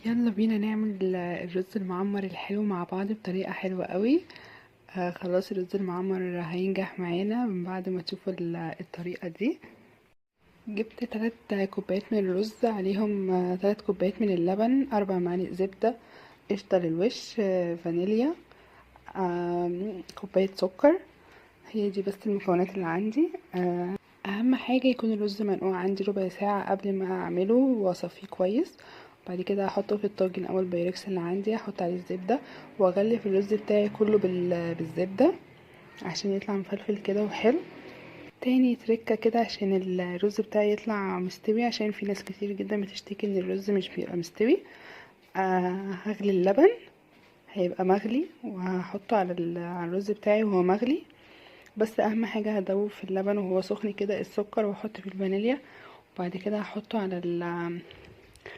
يلا بينا نعمل الرز المعمر الحلو مع بعض بطريقة حلوة قوي. خلاص الرز المعمر هينجح معانا من بعد ما تشوفوا الطريقة دي. جبت 3 كوبايات من الرز، عليهم 3 كوبايات من اللبن، 4 معالق زبدة، قشطة للوش، فانيليا، كوباية سكر. هي دي بس المكونات اللي عندي. اهم حاجه يكون الرز منقوع عندي ربع ساعه قبل ما اعمله واصفيه كويس. بعد كده هحطه في الطاجن او البايركس اللي عندي، هحط عليه الزبده واغلف الرز بتاعي كله بالزبده عشان يطلع مفلفل كده وحلو. تاني تركه كده عشان الرز بتاعي يطلع مستوي، عشان في ناس كتير جدا بتشتكي ان الرز مش بيبقى مستوي. هغلي اللبن، هيبقى مغلي، وهحطه على الرز بتاعي وهو مغلي. بس اهم حاجه هدوب في اللبن وهو سخن كده السكر، واحط فيه الفانيليا. وبعد كده هحطه